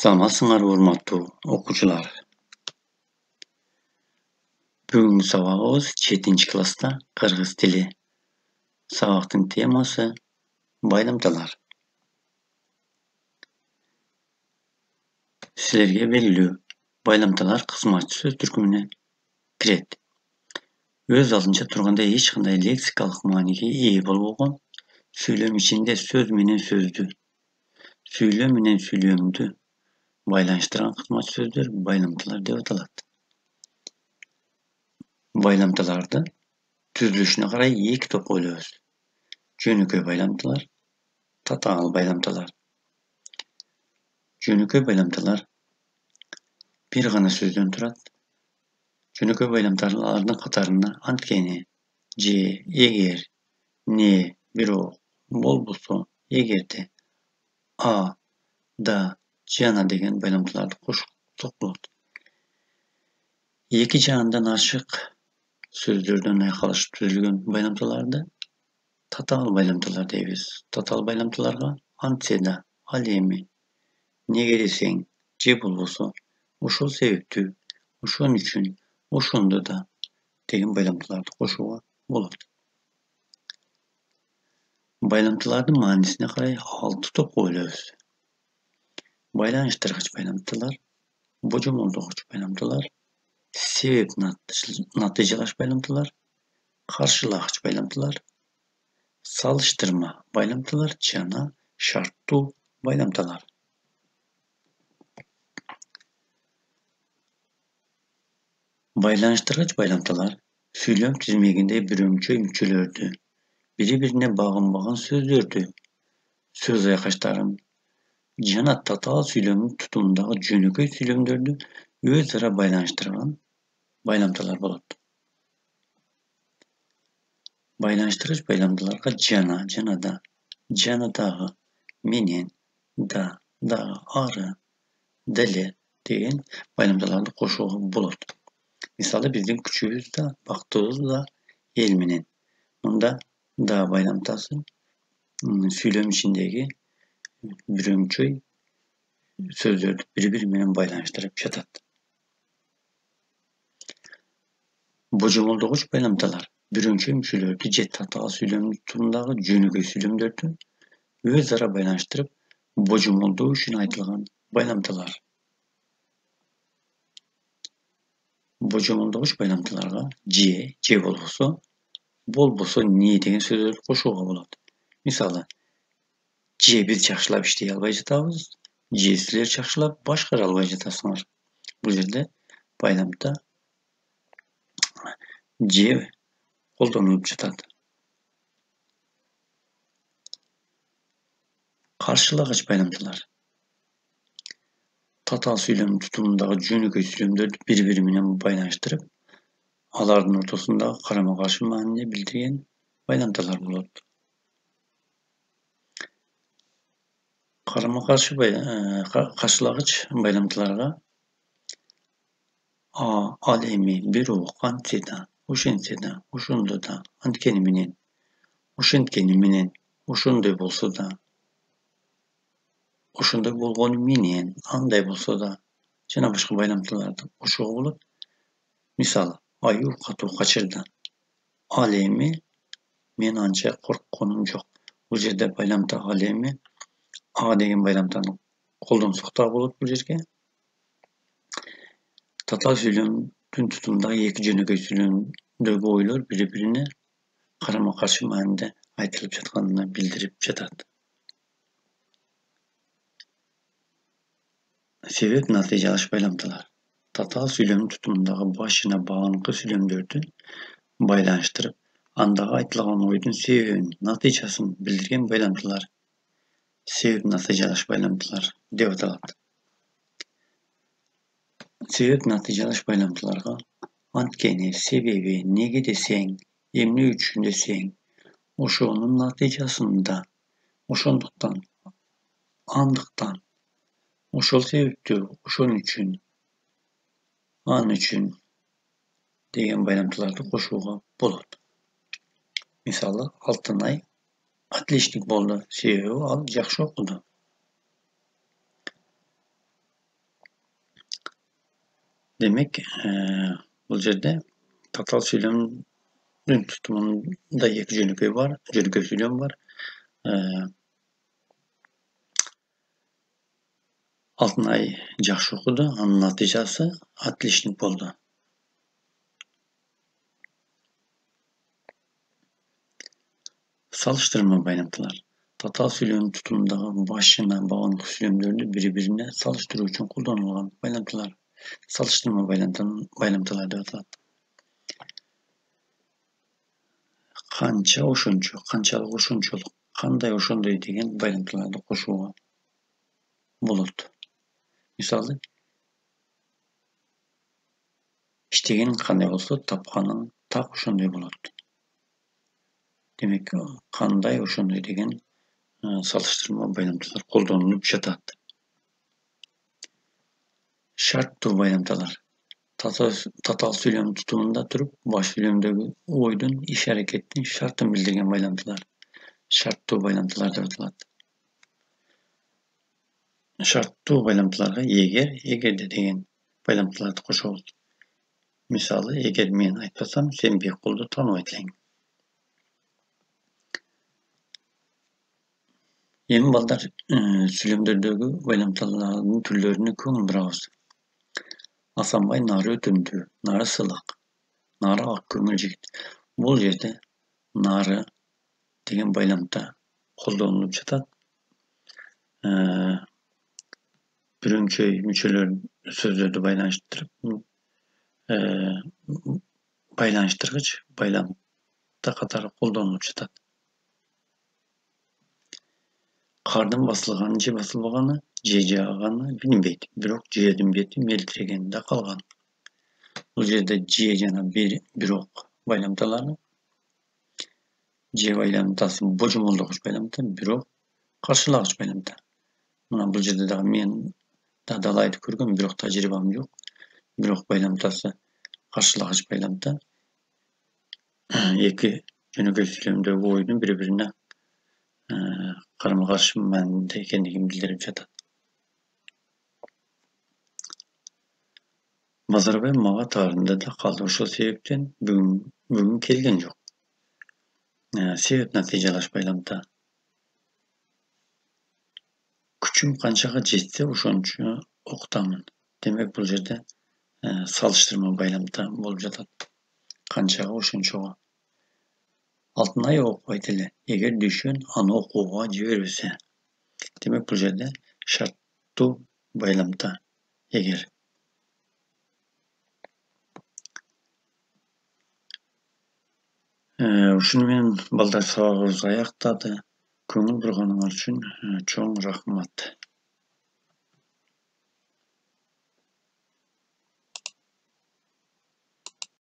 Саламатсыңар, урматтуу окуучулар. Бүгүнкү сабагыбыз 7-класста кыргыз тили. Сабактын темасы байламталар. Силерге белгилүү, байламталар кызматчы сөз түркүмүнө кирет. Өз алдынча турганда эч кандай лексикалык мааниге ээ болбогон, сүйлөм ичинде сөз менен сөздү, сүйлөм менен сүйлөмдү байланыштырган кызматчы сөздөр байламталар деп аталат. Байламталарды түзүлүшүнө карай эки топко бөлөбүз. Жөнөкөй байламталар, татаал байламталар. Жөнөкөй байламталар бир гана сөздөн турат. Жөнөкөй байламталардын катарына анткени, же, эгер, не, бирок, болбосо, эгерде, а, да, жана деген байламталарды кошсок болот. Эки жаандан ашык сөздөрдөн айкалышып түзүлгөн байламталарды татаал байламталар дейбиз. Татаал байламталарга антседа, ал эми, неге десең, же болбосо, ошол себептүү, ошон үчүн, ошондо да деген байламталарды кошууга болот. Байламталардын маанисине карай 6 топко бөлөбүз. Байланыштыргыч байламталар, божомолдогуч байламталар, себеп натыйжалаш байламталар, каршылагыч байламталар, салыштырма байламталар жана шарттуу байламталар. Байланыштыргыч байламталар сүйлөм тизмегинде бирөмчөй мүчөлөрдү, бири-бирине багынбаган сөздөрдү, сөз айкаштарын жана татаал сүйлөмдүн тутумундагы жөнөкөй сүйлөмдөрдү өз ара байланыштырган байламталар болот. Байланыштыргыч байламталарга жана, жанада, жанадагы, менен, да, дагы, ары, деле деген байламталарды кошууга болот. Мисалы, биздин күчүбүз да, бактыбыз да эл менен. Мында да байламтасы сүйлөм ичиндеги бирөмчөй сөздөрдү бири-бири менен байланыштырып жатат. Божомолдогуч байламталар бирөмчөй мүчөлөрдү же татаал сүйлөмдүн тутумундагы жөнөкөй сүйлөмдөрдү өз ара байланыштырып, божомолдоо үчүн айтылган байламталар. Божомолдогуч байламталарга же болбосо, не деген сөздөрдү кошууга болот. Мисалы, же биз жакшылап иштей албай жатабыз, же силер жакшылап башкара албай жатасыңар. Бул жерде байламта же колдонулуп жатат. Каршылагыч байламталар татаал сүйлөмдүн тутумундагы жөнөкөй сүйлөмдөрдү бири-бири менен байланыштырып, алардын ортосундагы карама-каршы маанини билдирген байламталар болот. Каршылагыч байламталарга ал эми, бирок, антсе да, ошентсе да, ошондо да, анткени менен, ошенткени менен, ошондой болсо да, ошондой болгону менен, андай болсо да жана башка байламталарды кошууга болот. Мисалы, аюу катуу качырды. Ал эми, мен анча коркконум жок. Бул жерде байламта ал эми, а деген байламтаны колдонсок да болот бул жерге. Татаал сүйлөмдүн тутумундагы эки жөнөкөй сүйлөмдөгү ойлор бири-бирине карама-каршы мааниде айтылып жатканын билдирип жатат. Себеп натыйжалаш байламталар татаал сүйлөмдүн тутумундагы башына багынкы сүйлөмдөрдү байланыштырып, андагы айтылган ойдун себебин, натыйжасын билдирген байламталар себеп натыйжалаш байламталар деп аталат. Себеп натыйжалаш байламталарга анткени, себеби, неге десең, эмне үчүн десең, ошонун натыйжасында, ошондуктан, андыктан, ошол себептүү, ошон үчүн, ал үчүн деген байламталарды кошууга болот. Мисалы, Алтынай отличник болду, себеби ал жакшы окуду. Demek bu yerde tatal söylemdün tutumunda iki jönököy var, jönököy söylem var. Altınay жақсы okudu, анын натыйжасы отличник болду. Salıştırma bayramtılar. Tatal söylem tutumundagı başına bağımlılık söylemlerini birbirine salıştırуу üчүн колдонулган bayramtılar. Salıştırma bayramtılar деп аталат. Канча ошончо, канчалык ошончолук, кандай ошондой деген байрамтыларды кошууга болот. Мисалы, иштегениң кандай болсо, тапканың так ошондой болот. Демек, кандай ошондой деген салыштырма байрамтылар колдонулуп жатат. Шарттуу байрамталар. Татал сөйлем тутумунда туруп, баш сөйлемдөгү ойдун, иш-аракеттин шартын билдирген байрамтылар. Шарттуу байрамтылар деп аталат. Шарттуу байрамтыларга эгерде деген байрамтыларды кошобуз. Мисалы, эгер мен айтпасам, сен Беккулду тааныбайт элең. Эми балдар сүйлөмдөрдөгү байрамталардын түрлөрүнө көңүл бурабыз. Асанбай нары өтүмдүү, нары сылык, нары ак көңүл жигит. Бул жерде нары деген байрамта колдонулуп жатат. Бүрүнчөй мүчөлөрүн сөздөрдү байланыштыргыч байламта катары колдонулуп жатат. Кардын басылганы же басылбаганы, же жааганы билинбейт, бирок жердин бети мелдирегенде калган. Бул жерде же жана бирок байламталары, же байламтасы божомолдогуч байламта, бирок каршылагыч байламта. Мына бул жерде дагы мен дал айтып көргөм, бирок тажрыйбам жок. Бирок байламтасы каршылагыч байламта. Эки жөнөкөй сүйлөмдөгү ойдун бири-бирине карама-каршы маанилде экендигин билдирип жатат. Базарбай мага таарында да калды, ошол себептен бүгүн келген жок. Себеп натыйжалаш байламта. Күчүм канчага жетсе ошончо окутамын. Демек бул жерде салыштырма байламта болуп жатат. Канчага ошончого. Алтынай окубайт эле, эгер Дүйшөн аны окууга жибербесе. Демек бул жерде шарттуу байламта. Эгер ушуну менен балдар сабагыбыз аяктады. Көңүл бурганыңар үчүн чоң рахмат.